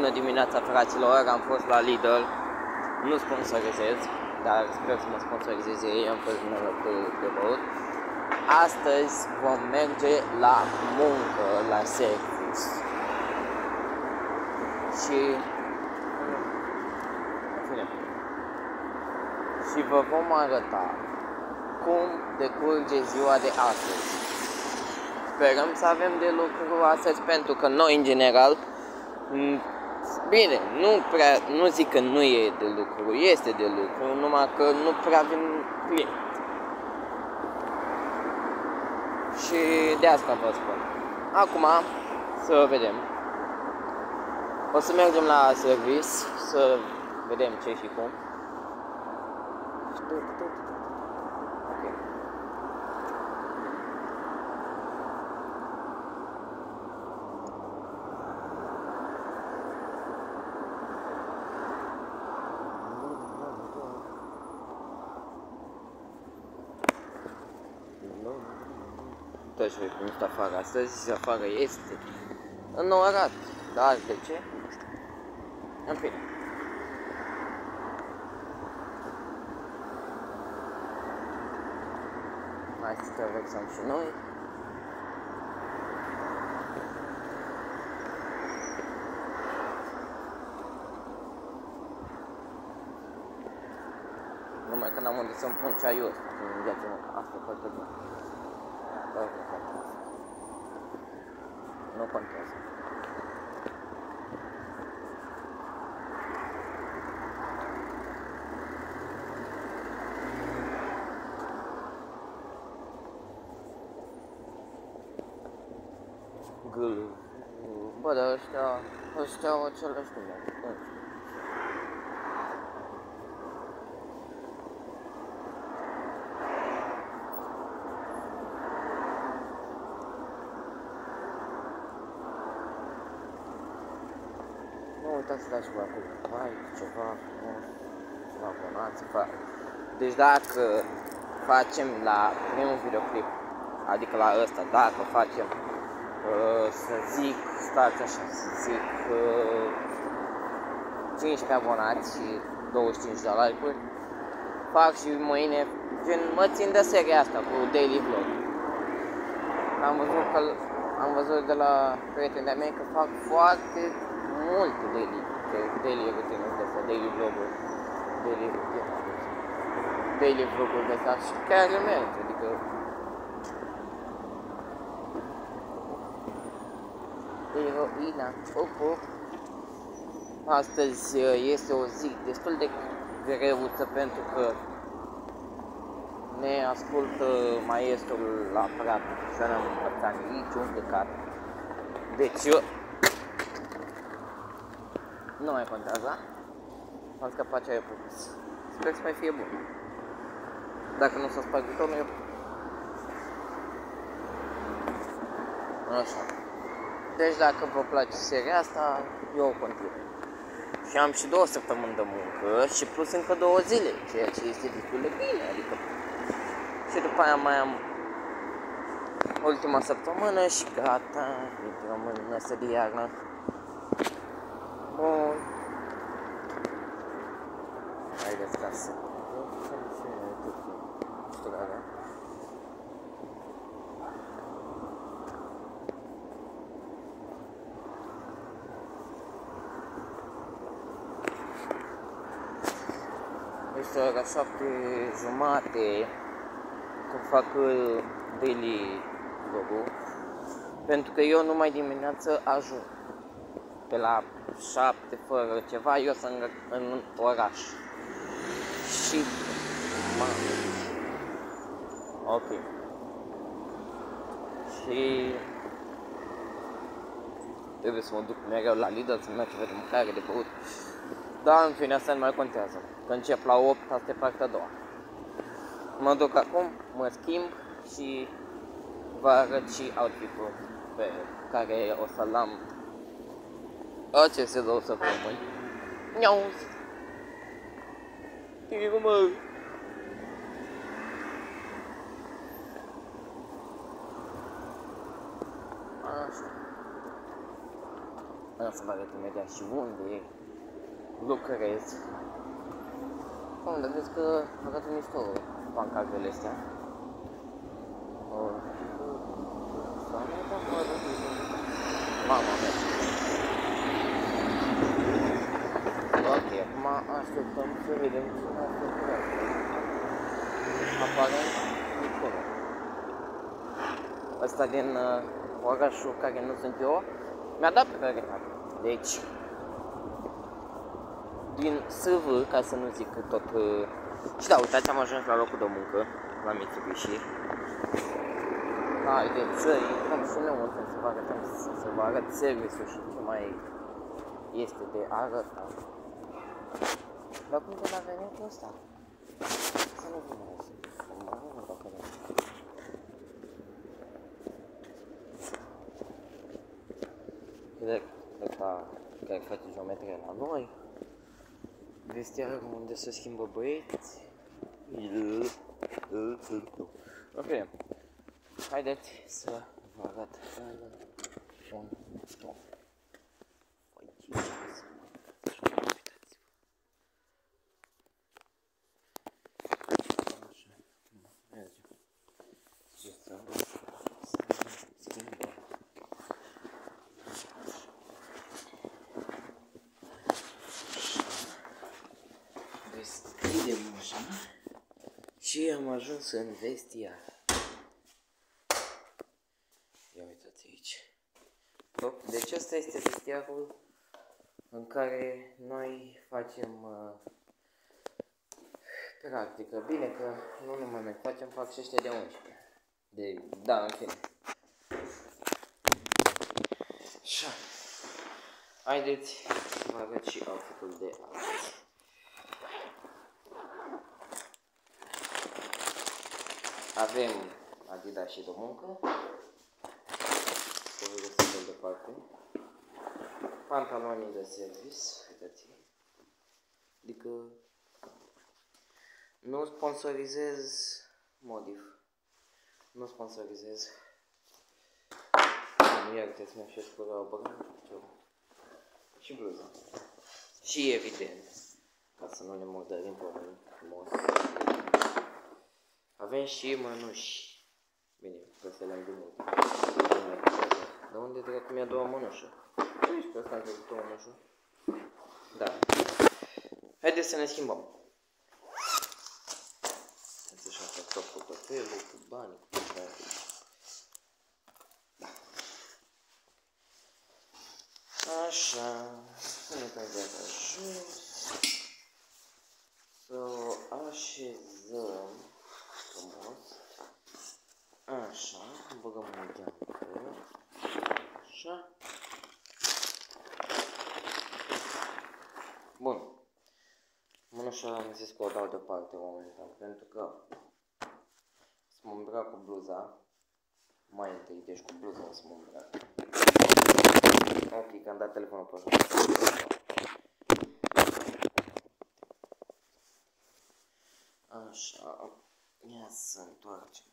Bună dimineața, fraților, am fost la Lidl, nu sponsorizez, dar sper să mă sponsorizeze ei, am fost din de băut. Astăzi vom merge la muncă, la service. Și vă vom arăta cum decurge ziua de astăzi. Sperăm să avem de lucru astăzi, pentru că noi, în general, bine, nu zic că nu e de lucru, este de lucru, numai că nu prea vin clienți. Și de asta vă spun. Acum, să vedem. O să mergem la service, să vedem ce și cum. Uitați cum este afară. Astăzi afară este înnorat, dar de ce? Nu știu. În fine. Hai să traversăm și noi. Numai că n-am unde să-mi pun ceaiul ăsta, în viața mea. Asta e foarte bine. Nu contează. Gâlul. Bă, dar ăștia au același nume. Nu uitați să dați acolo like, ceva frumos, ceva abonați, Deci dacă facem la primul videoclip, adică la ăsta, dacă facem, să zic, stați așa, să zic, 15 abonați și 25 de like-uri, fac și mâine, gen, mă țin de seria asta cu daily vlog. Am văzut de la prietenii mei că fac foarte multe daily routine-uri de astea, daily vlog-uri, daily vlog-uri de astea și chiar merge, adică eroina, Astăzi este o zi destul de greuță pentru că ne ascultă maestrul la practică și n-am învățat niciun plecat. Deci eu nu mai contează. Am scăpat ce ai propus. Sper să mai fie bun. Dacă nu s-a spart butonul, eu... Așa. Deci dacă vă place seria asta, eu o continui. Și am și 2 săptămâni de muncă și plus încă 2 zile, ceea ce este destul de bine, adică. Și după aia mai am ultima săptămână și gata, intrăm în asta de iarnă. Bun. Haideți ca să... Este ora 7:30 când fac daily vlog-ul, pentru că eu numai dimineață ajung. Pe la 7 fără ceva, eu sunt în oraș. Și... Ok. Și... trebuie să mă duc mereu la Lidl să-mi merg ceva de mâncare, de băut. Dar în fine, asta nu mai contează. Că încep la 8, asta e partea a doua. Mă duc acum, mă schimb și vă arăt și outfit-ul pe care o să-l am aceste 2 săptămâni. Niauz! Tigu, mă! Așa. O să vă arăt imediat și unde lucrez. Unde vezi că arată mișto pancardele astea. Mama mea. Ok, acum așteptăm să vedem cine a făcut. Aparent niciunul. Ăsta din orașul care nu sunt eu mi-a dat prioritate. Deci din SV, ca să nu zic tot. Și da, uitați, am ajuns la locul de muncă, la Mitsubishi. Haideți să intrăm și înăuntru, să vă arăt serviciul și ce mai este de arătat. Dar cum de la venitul ăsta? Să nu vină ăsta. Mă rog dacă nu. Cred că face geometrie la noi. Vestiarul unde se schimbă băieți. Ok. Haideți să vă arăt un stop. Deschidem așa și am ajuns în vestiar. Ia uitați aici. Deci ăsta este vestiarul în care noi facem practică. Bine că nu numai noi facem, fac și ăștia de 11. Da, în fine. Așa. Haideți să vă arăt și outfit-ul de azi. Avem Adidas și de muncă. Să vă găsesc de departe. Pantalonii de service, uitați. Adică nu sponsorizez Modif. Nu sponsorizez. Nu ierteți, mi-a și spărat o băgă. Și bluza. Și evident, ca să nu ne murdărim pe mâini frumos. Avem și mănuși. Bine, că să le-am gândit. Dar unde dracu mi-a doua mănușă? Aici, pe asta am văzut o mănușă. Da. Haideți să ne schimbăm. Să-ți așa fac tot portofelul, cu bani, cu bani. Da. Așa. Să ne dăm de jos. Să o așezăm frumos. Așa, băgăm un geantă. Așa. Bun. Mânușa am zis că o dau deoparte momentan, pentru că să mă îmbrac cu bluza. Mai întâi, deci cu bluza o să mă îmbrac. Ok, că am dat telefonul pe jos. Așa, ia să întoarcem.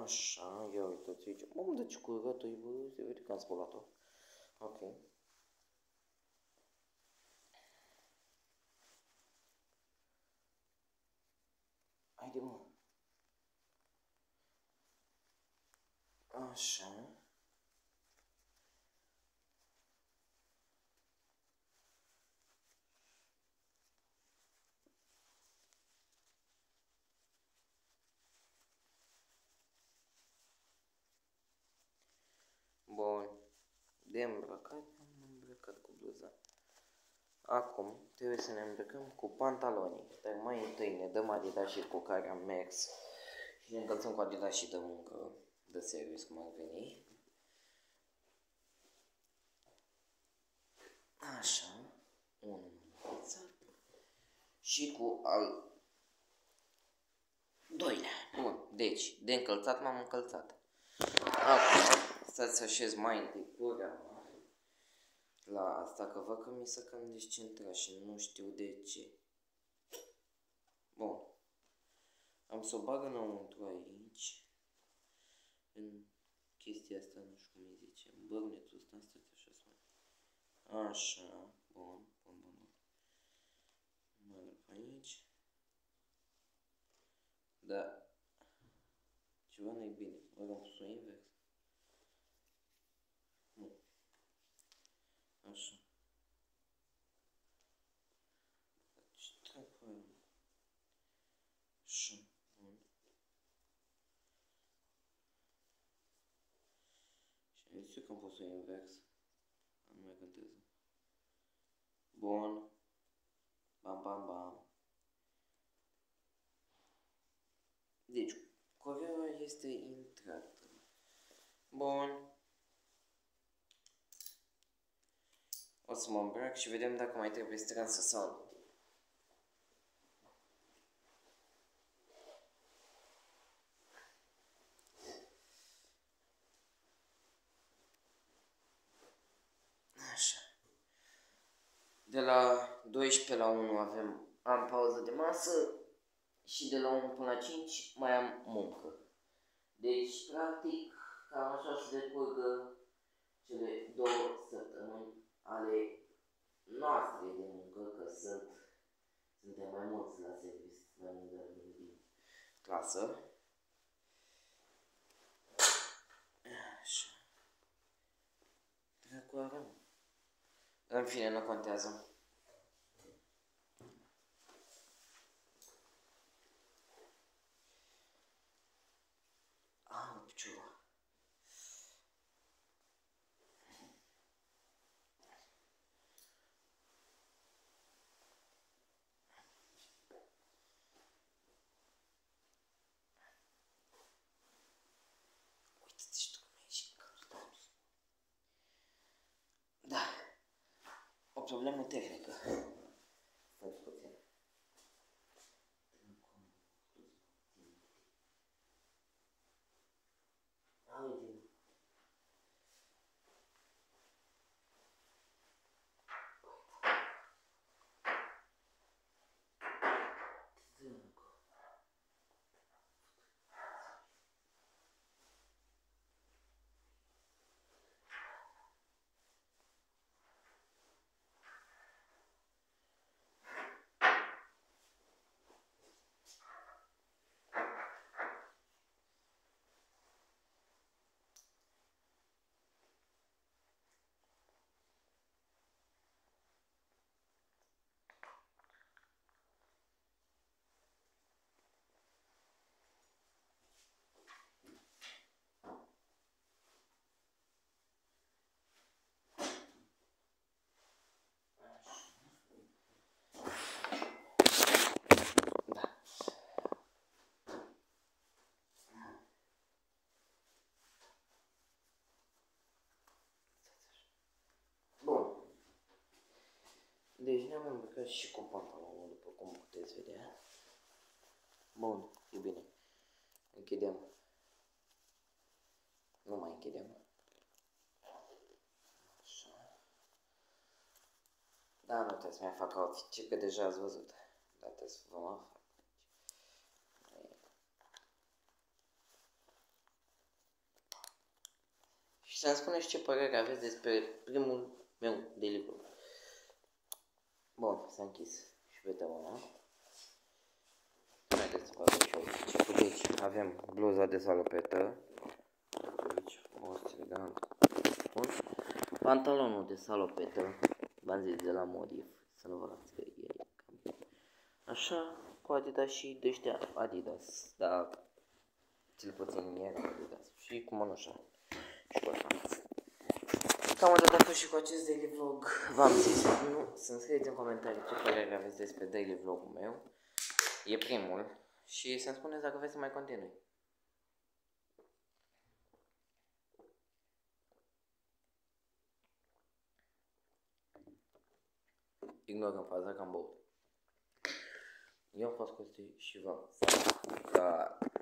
Așa, ia uitați aici. Mă, de ce curată-i, bă, se vede că am spălat-o. Ok. Haide, mă. Așa. Bun. De îmbrăcat, am îmbrăcat cu bluza. Acum trebuie să ne îmbrăcăm cu pantalonii. Dar mai întâi ne dăm Adidas și cu care am mers și ne încălțăm cu Adidas și de muncă, de service, cum ar veni. Așa, unul încălțat și cu al doilea. Bun, deci de încălțat m-am încălțat. Acum, stați să așez mai întâi cureaua la asta, că văd că mi se cam descentra și nu știu de ce. Bun. Am să o bag înăuntru aici, în chestia asta, nu știu cum îi zice, în bărnetul ăsta, stați așa să mai. Așa, bun. Merg aici. Da. Ceva nu-i bine. Ori am pus-o invers. Nu. Așa. Ce treabă? Așa. Bun. Și am zis eu că am pus-o invers. Nu mai contează. Bun. Bam. Deci, coreaua este intrată. Bun. O să mă îmbrac și vedem dacă mai trebuie strânsă sau nu. Așa. De la 12 la 1 am pauză de masă și de la 1 până la 5 mai am muncă. Deci, practic, cam așa se decurgă cele 2 săptămâni ale noastre de muncă, că suntem mai mulți la serviciu, mai mult de la mine din clasă. Așa. Dracu arăm. În fine, nu contează. Am piciorul. Uite-te și tu cum e și căldat. Da. O problemă tehnică. Faci puțin. Auzi. Deci ne-am îmbrăcat și cu pantalonul, după cum puteți vedea. Bun, e bine. Închidem. Nu mai închidem. Așa. Da, nu trebuie să mai fac outfit, că deja ați văzut. Dar trebuie să vă mă fac. Și să-mi spuneți ce părere aveți despre primul meu de livru. Bun, s-a închis și vedem una. Haideți să facem și aici. Deci avem bluza de salopetă. Aici, frumos, elegant. Bun. Pantalonul de salopetă. V-am zis de la Modif. Să nu vă luați că e cam. Așa, cu Adidas și de ăștia Adidas. Dar cel puțin era Adidas. Și cu mănușa. Și cu asta. Cam atât a fost și cu acest daily vlog. V-am zis, nu, să-mi scrieți în comentarii ce părere aveți despre daily vlogul meu. E primul. Și să-mi spuneți dacă vreți să mai continui. Ignorăm faza că am băut. Eu am fost Costi și v-am